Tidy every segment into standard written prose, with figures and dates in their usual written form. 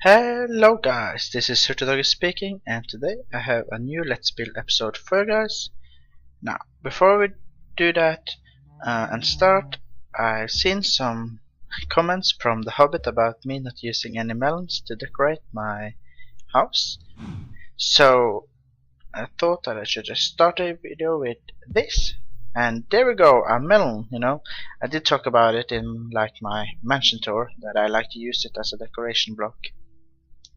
Hello guys, this is MrHurtigtoget speaking, and today I have a new Let's Build episode for you guys. Now, before we do that and start, I've seen some comments from the Hobbit about me not using any melons to decorate my house. So I thought that I should just start a video with this. And there we go, a melon, I did talk about it in like my mansion tour, that I like to use it as a decoration block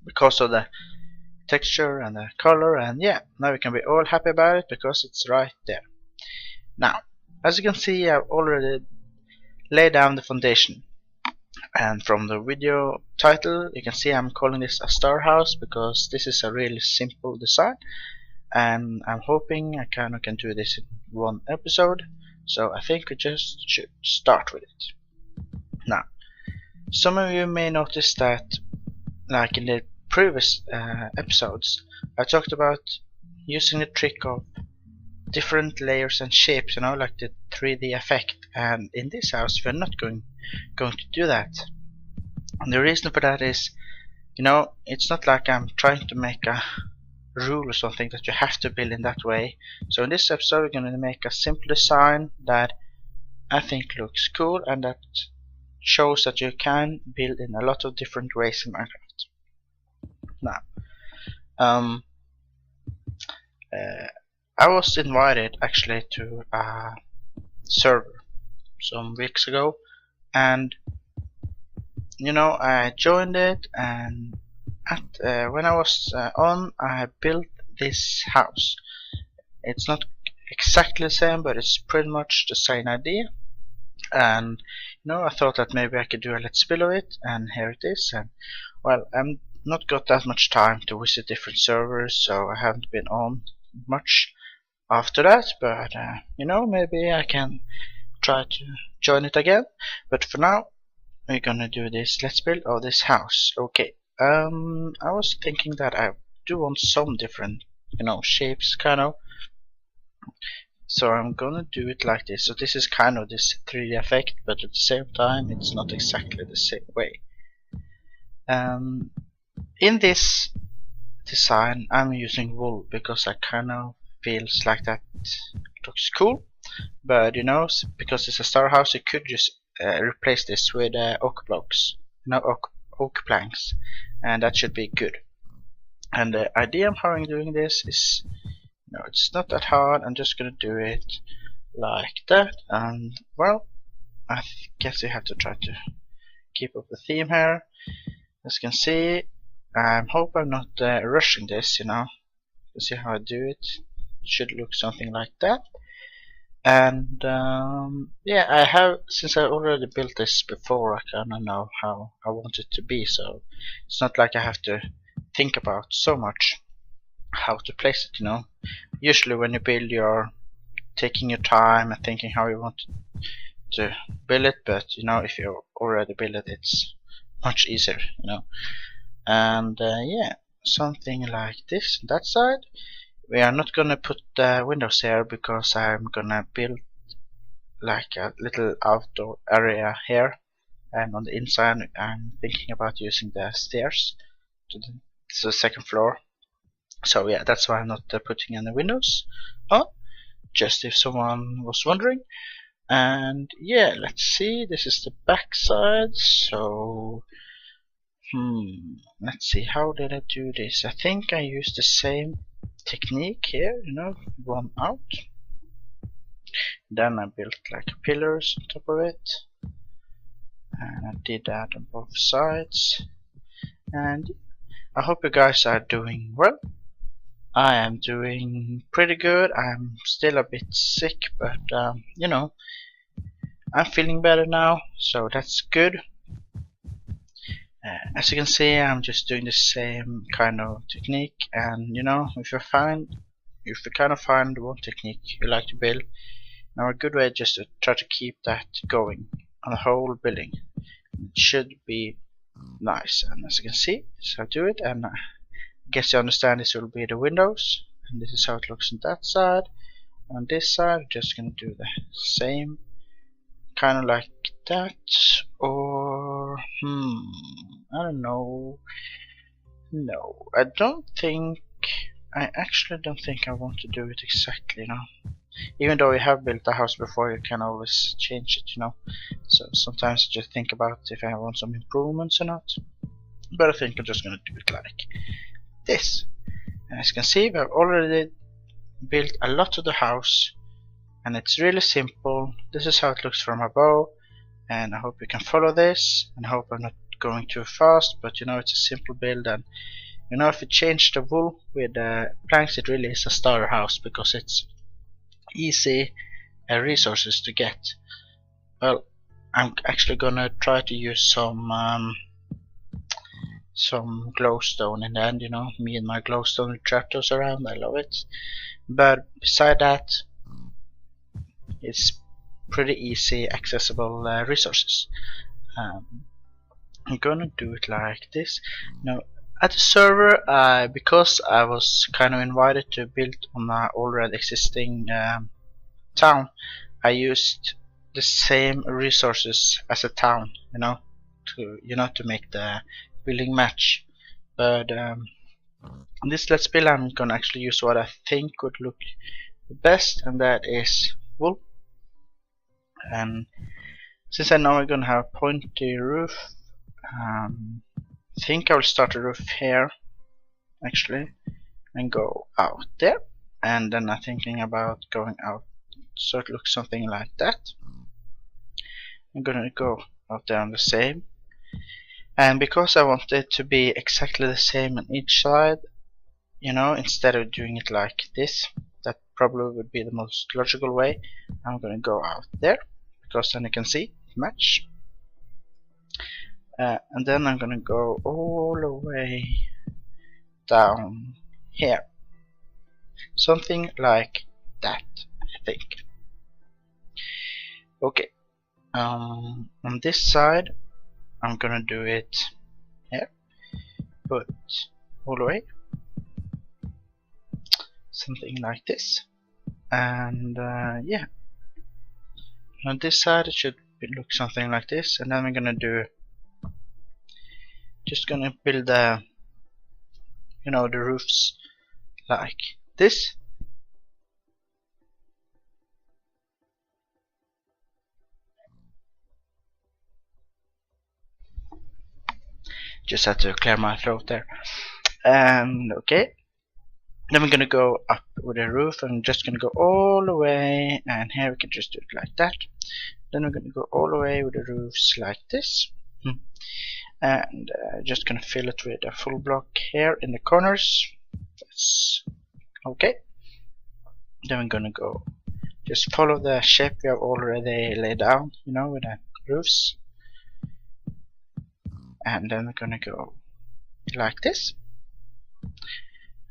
because of the texture and the color, and yeah, now we can be all happy about it because it's right there. Now, as you can see, I've already laid down the foundation, and from the video title you can see I'm calling this a star house because this is a really simple design, and I'm hoping I can do this in one episode, so I think we just should start with it. Now, some of you may notice that, like in the previous episodes, I talked about using the trick of different layers and shapes, like the 3D effect, and in this house we're not going to do that. And the reason for that is, it's not like I'm trying to make a rule or something that you have to build in that way. So in this episode we're going to make a simple design that I think looks cool and that shows that you can build in a lot of different ways in Minecraft. Now, I was invited actually to a server some weeks ago, and I joined it, and when I was on, I built this house. It's not exactly the same, but it's pretty much the same idea. And I thought that maybe I could do a let's build of it, and here it is. And well, I'm not got that much time to visit different servers, so I haven't been on much after that, but maybe I can try to join it again. But for now we're gonna do this let's build of this house. Okay, I was thinking that I do want some different shapes so I'm gonna do it like this. So this is kind of this 3D effect, but at the same time it's not exactly the same way. In this design I'm using wool because I kind of feels like that looks cool, but because it's a star house you could just replace this with oak blocks, oak planks, and that should be good. And the idea of how I'm doing this is, it's not that hard. I'm just gonna do it like that, and well, I guess you have to try to keep up the theme here. As you can see, I hope I'm not rushing this, you see how I do it. It should look something like that. And yeah, I have, since I already built this before, I kinda know how I want it to be, so it's not like I have to think about so much how to place it, Usually when you build, you're taking your time and thinking how you want to build it, but if you already build it, it's much easier, And yeah, something like this on that side. We are not gonna put the windows here because I'm gonna build like a little outdoor area here, and on the inside I'm thinking about using the stairs to the second floor. So yeah, that's why I'm not putting any windows on, just if someone was wondering. And yeah, let's see, this is the back side. So let's see, how did I do this? I think I used the same technique here, one out, then I built like pillars on top of it, and I did that on both sides. And I hope you guys are doing well. I am doing pretty good. I'm still a bit sick, but I'm feeling better now, so that's good. As you can see, I'm just doing the same kind of technique, and if you kind of find one technique you like to build, now a good way just to try to keep that going on the whole building. It should be nice, and as you can see, so I do it, and I guess you understand this will be the windows, and this is how it looks on that side. On this side, I'm just gonna do the same, kind of like that, or I don't know. No, I actually don't think I want to do it exactly, you know. Even though you have built a house before, you can always change it, you know. So sometimes I just think about if I want some improvements or not. But I think I'm just gonna do it like this. And as you can see, we have already built a lot of the house, and it's really simple. This is how it looks from above, and I hope you can follow this, and I hope I'm not going too fast, but you know, it's a simple build. And you know, if you change the wool with planks, it really is a starter house because it's easy resources to get. Well, I'm actually gonna try to use some glowstone in the end, you know. Me and my glowstone trapdoors around, I love it. But beside that, it's pretty easy accessible resources. I'm gonna do it like this. Now, at the server, because I was kind of invited to build on an already existing town, I used the same resources as a town, you know, to make the building match. But in this let's play, I'm gonna actually use what I think would look the best, and that is wool. And since I know we're gonna have a pointy roof, I think I will start a roof here actually and go out there, and then I'm thinking about going out so it looks something like that. I'm gonna go out there on the same, and because I want it to be exactly the same on each side, you know, instead of doing it like this, that probably would be the most logical way. I'm gonna go out there because then you can see match, and then I'm gonna go all the way down here, something like that, I think. Okay, on this side I'm gonna do it here, but all the way, something like this. And yeah, on this side it should look something like this. And then we're gonna do, just gonna build the, you know, the roofs like this. Just had to clear my throat there. And okay, then we're gonna go up with the roof, and just gonna go all the way, and here we can just do it like that. Then we're gonna go all the way with the roofs like this, and just gonna fill it with a full block here in the corners. That's okay. Then we're gonna go, just follow the shape we have already laid down, you know, with the roofs. And then we're gonna go like this,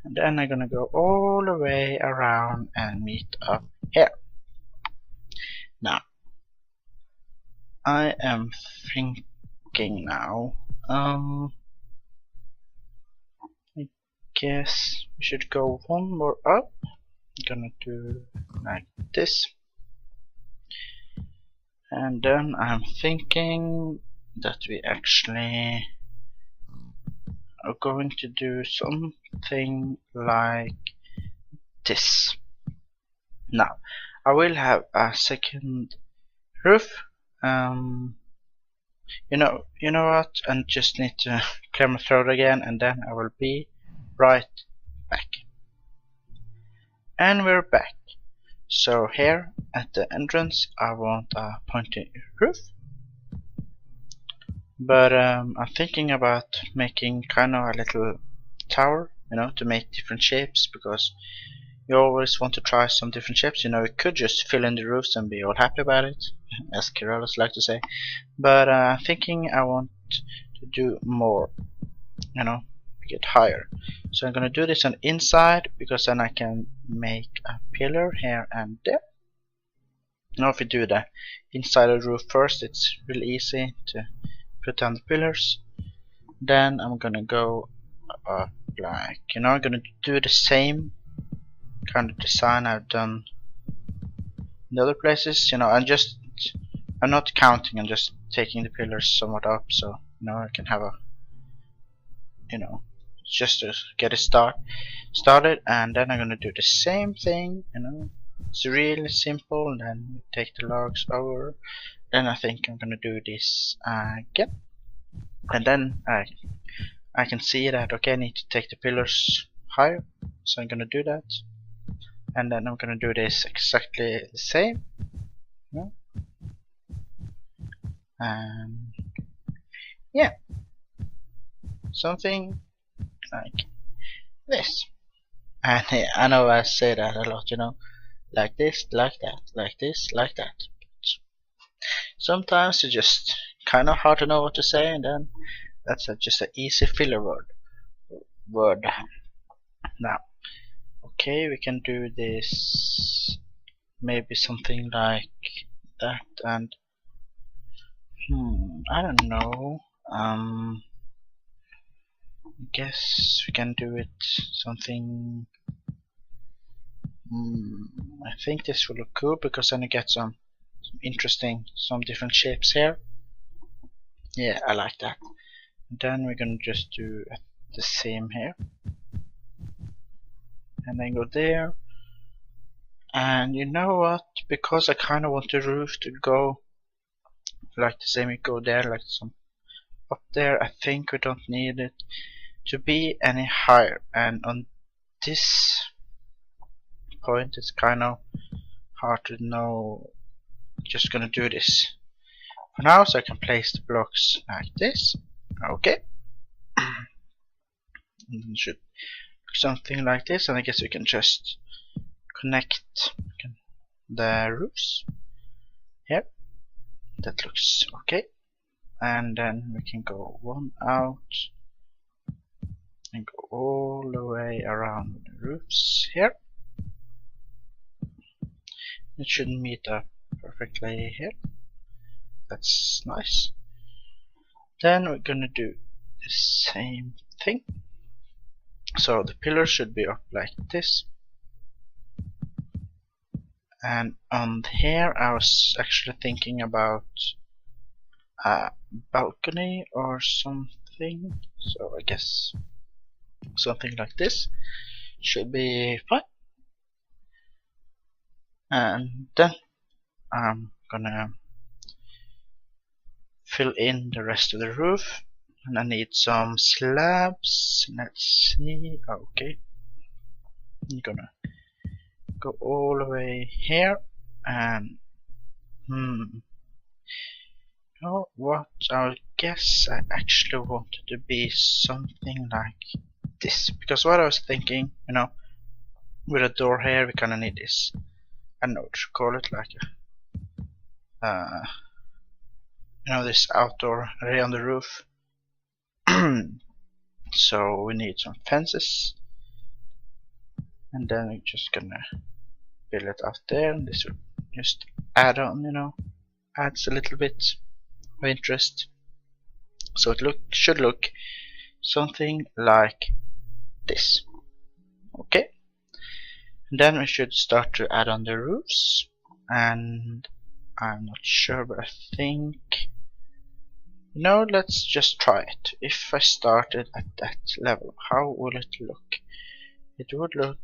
and then I'm gonna go all the way around and meet up here. Now I am thinking now, I guess we should go one more up. I'm gonna do like this, and then I'm thinking that we actually are going to do something like this. Now I will have a second roof. You know what? I just need to clear my throat again, and then I will be right back. And we're back. So here at the entrance I want a pointy roof, but I'm thinking about making kind of a little tower, you know, to make different shapes, because you always want to try some different shapes. You know, you could just fill in the roofs and be all happy about it, as Kirillus like to say, but thinking I want to do more, you know, make it higher. So I'm gonna do this on inside, because then I can make a pillar here and there. Now if we do the inside of the roof first, it's really easy to put down the pillars. Then I'm gonna go up like, you know, I'm gonna do the same kind of design I've done in the other places. You know, I'm not counting, I'm just taking the pillars somewhat up, so you know I can have a, you know, just to get it started, and then I'm gonna do the same thing, you know. It's really simple. And then we take the logs over. Then I think I'm gonna do this again, and then I can see that okay, I need to take the pillars higher, so I'm gonna do that, and then I'm gonna do this exactly the same, yeah. And yeah, something like this. And yeah, I know I say that a lot, you know, like this, like that, like this, like that. Sometimes it's just kind of hard to know what to say, and then that's just an easy filler word. Now, okay, we can do this, maybe something like that, and I don't know. I guess we can do it something. I think this will look cool because then you get some interesting, some different shapes here. Yeah, I like that. And then we're gonna just do the same here, and then go there. And you know what? Because I kind of want the roof to go like the same, we go there, like some up there. I think we don't need it to be any higher. And on this point, it's kind of hard to know. Just gonna do this for now, so I can place the blocks like this. Okay. And then should look something like this, and I guess we can just connect the roofs here. That looks okay. And then we can go one out and go all the way around the roofs here. It should meet up perfectly here. That's nice. Then we're gonna do the same thing. So the pillar should be up like this. And on here I was actually thinking about a balcony or something. So I guess something like this should be fine. And then I'm gonna fill in the rest of the roof, and I need some slabs. Let's see. Okay, I'm gonna go all the way here, and you know what, I guess I actually want it to be something like this, because what I was thinking, you know, with a door here we kinda need this, I don't know what you call it, like you know, this outdoor area on the roof. So we need some fences, and then we're just gonna build it out there, and this will just add on, you know, adds a little bit of interest. So it should look something like this. Okay, and then we should start to add on the roofs, and I'm not sure, but I think, you know, let's just try it. If I started at that level, how will it look? It would look,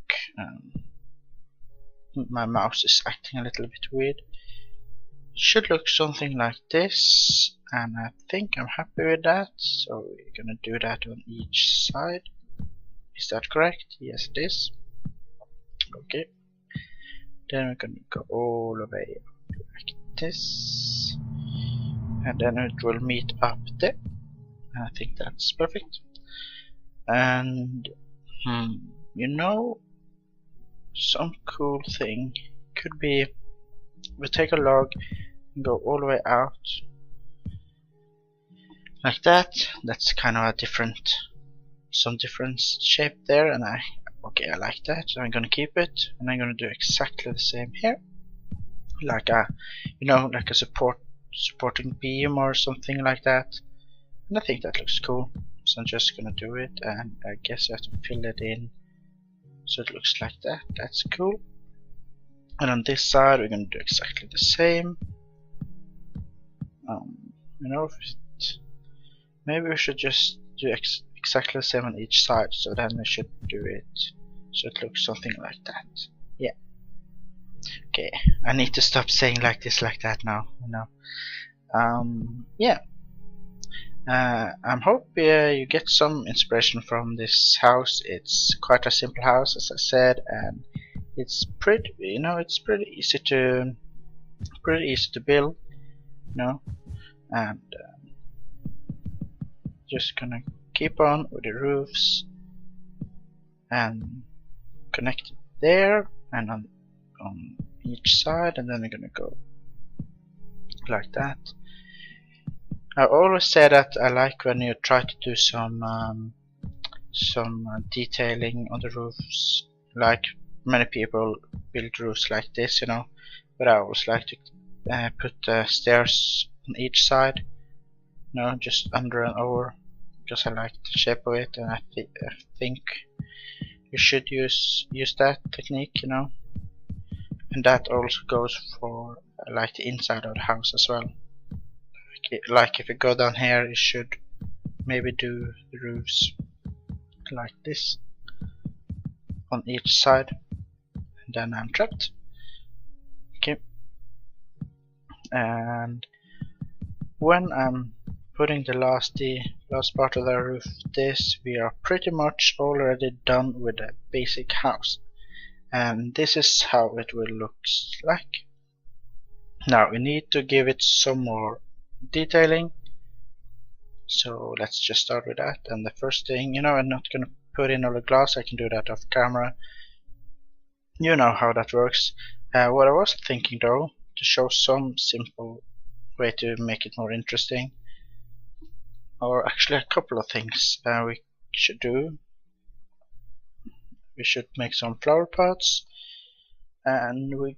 my mouse is acting a little bit weird. It should look something like this, and I think I'm happy with that. So we're gonna do that on each side. Is that correct? Yes, it is. Okay. Then we're gonna go all the way up like this, and then it will meet up there. I think that's perfect. And you know, some cool thing could be we take a log and go all the way out like that. That's kind of a different, some different shape there, and I like that, so I'm gonna keep it, and I'm gonna do exactly the same here, like a, you know, like a supporting beam or something like that. And I think that looks cool, so I'm just gonna do it, and I guess I have to fill it in so it looks like that. That's cool. And on this side we're gonna do exactly the same. You know, maybe we should just do exactly the same on each side, so then we should do it so it looks something like that. Yeah. Okay, I need to stop saying like this, like that now, you know. Yeah. I hope you get some inspiration from this house. It's quite a simple house, as I said, and it's pretty, you know, it's pretty easy to build, you know. And just gonna keep on with the roofs and connect it there and on each side, and then we're gonna go like that. I always say that I like when you try to do some detailing on the roofs, like many people build roofs like this, you know, but I always like to put stairs on each side, you know, just under and over, because I like the shape of it, and I think you should use that technique, you know. And that also goes for like the inside of the house as well. Like if you go down here, you should maybe do the roofs like this on each side, and then I'm trapped. Okay. And when I'm putting the last part of the roof this, we are pretty much already done with the basic house, and this is how it will look like. Now we need to give it some more detailing, so let's just start with that. And the first thing, you know, I'm not gonna put in all the glass, I can do that off camera, you know how that works. What I was thinking though, to show some simple way to make it more interesting, or actually a couple of things we should do. We should make some flower pots, and we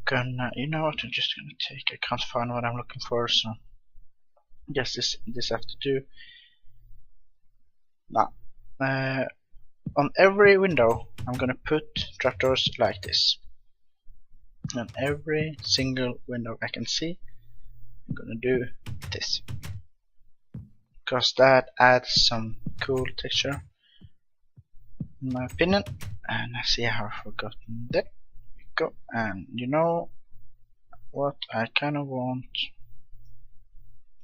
gonna, you know what, I'm just gonna take, I can't find what I'm looking for, so I guess this I have to do. Now on every window I'm gonna put trapdoors like this. On every single window I can see, I'm gonna do this, because that adds some cool texture in my opinion. And I see I've forgotten that. Go. And you know what, I kinda want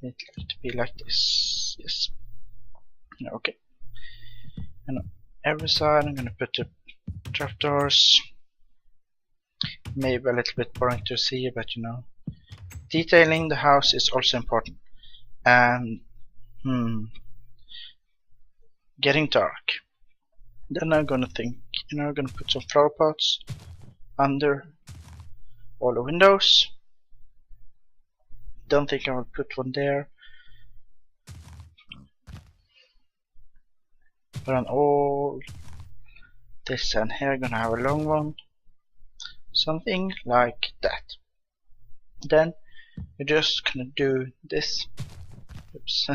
it to be like this. Yes. Okay. And on every side I'm gonna put the trapdoors. Maybe a little bit boring to see, but you know, detailing the house is also important. And getting dark. Then I'm gonna think, you know, I'm gonna put some flower pots under all the windows. Don't think I will put one there, but on all this and here I'm gonna have a long one, something like that. Then we're just gonna do this. Oops.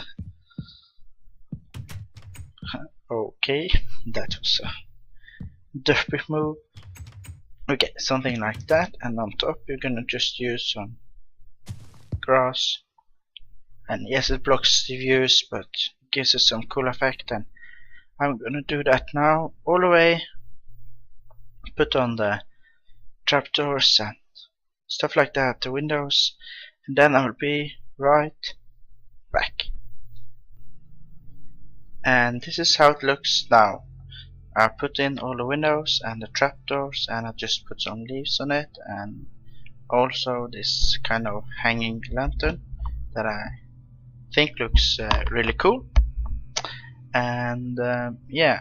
Okay, that was a derpy move. Okay, something like that, and on top you're gonna just use some grass. And yes, it blocks the views, but gives it some cool effect, and I'm gonna do that now all the way. Put on the trapdoors and stuff like that, the windows, and then I will be right back. And this is how it looks now. I put in all the windows and the trapdoors, and I just put some leaves on it, and also this kind of hanging lantern that I think looks really cool. And yeah,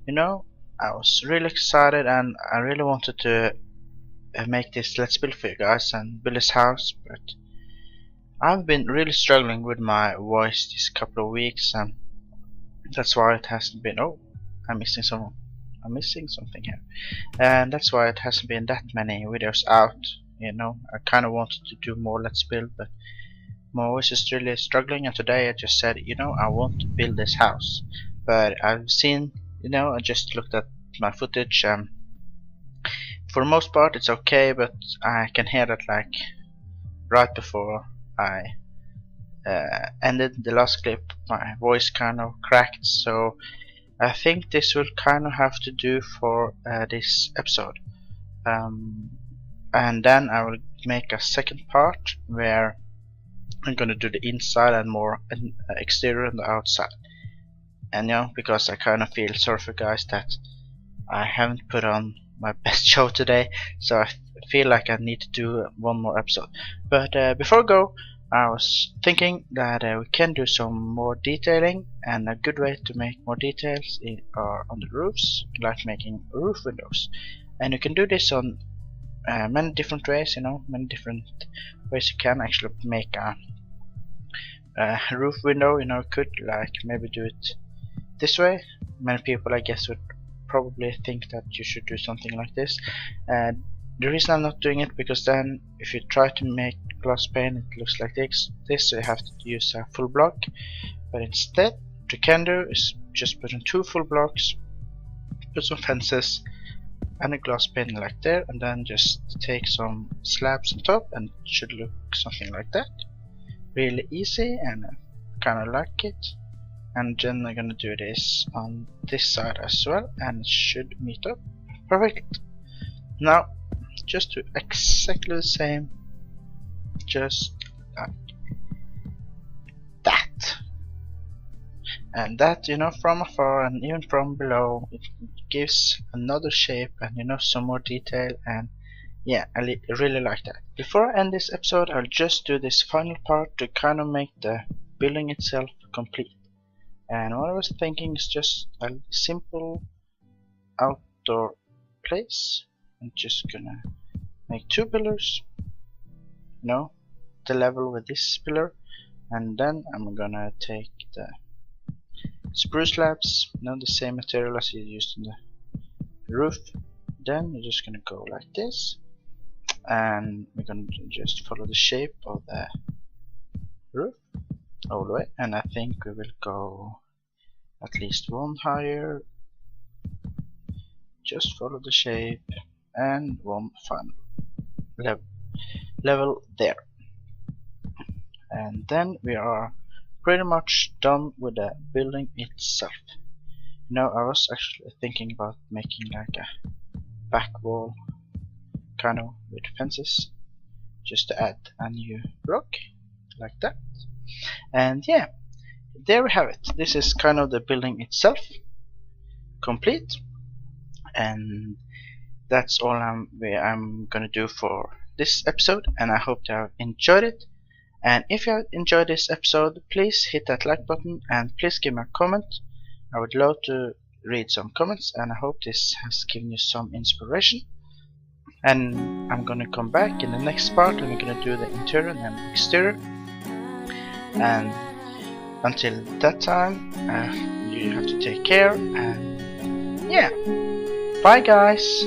you know, I was really excited and I really wanted to make this Let's Build for you guys and build this house, but I've been really struggling with my voice these couple of weeks, and that's why it hasn't been, oh, I'm missing something here, and that's why it hasn't been that many videos out. You know, I kind of wanted to do more Let's Build, but my voice is really struggling, and today I just said, you know, I want to build this house. But I've seen, you know, I just looked at my footage, for the most part it's okay, but I can hear that like right before I ended the last clip, my voice kind of cracked, so I think this will kind of have to do for this episode. And then I will make a second part where I'm gonna do the inside and more exterior and the outside. And because I kind of feel sorry for guys that I haven't put on my best show today, so I feel like I need to do one more episode. But before I go, I was thinking that we can do some more detailing, and a good way to make more details are on the roofs, like making roof windows. And you can do this on many different ways, many different ways you can actually make a roof window. You could like maybe do it this way. Many people, I guess, would probably think that you should do something like this. The reason I'm not doing it, because then if you try to make glass pane, it looks like this, so you have to use a full block. But instead, what you can do is just put in 2 full blocks, put some fences and a glass pane like there, and then just take some slabs on top, and it should look something like that. Really easy, and I kinda like it. And then I'm gonna do this on this side as well, and it should meet up perfect. Now just do exactly the same, just like that. And that, from afar and even from below, it gives another shape and some more detail. And yeah, I really like that. Before I end this episode, I'll just do this final part to kind of make the building itself complete. And what I was thinking is just a simple outdoor place. I'm just gonna make 2 pillars, the level with this pillar, and then I'm gonna take the spruce slabs, the same material as you used in the roof. Then you're just gonna go like this, and we're gonna just follow the shape of the roof all the way, and I think we will go at least 1 higher, just follow the shape, and 1 final level there. And then we are pretty much done with the building itself. I was actually thinking about making like a back wall kind of with fences, just to add a new block like that. And yeah, there we have it. This is kind of the building itself complete, and that's all I'm gonna do for this episode, and I hope you have enjoyed it. And if you have enjoyed this episode, please hit that like button, and please give me a comment. I would love to read some comments, and I hope this has given you some inspiration. And I'm gonna come back in the next part, and we're gonna do the interior and exterior. And until that time, you have to take care, and yeah, bye guys.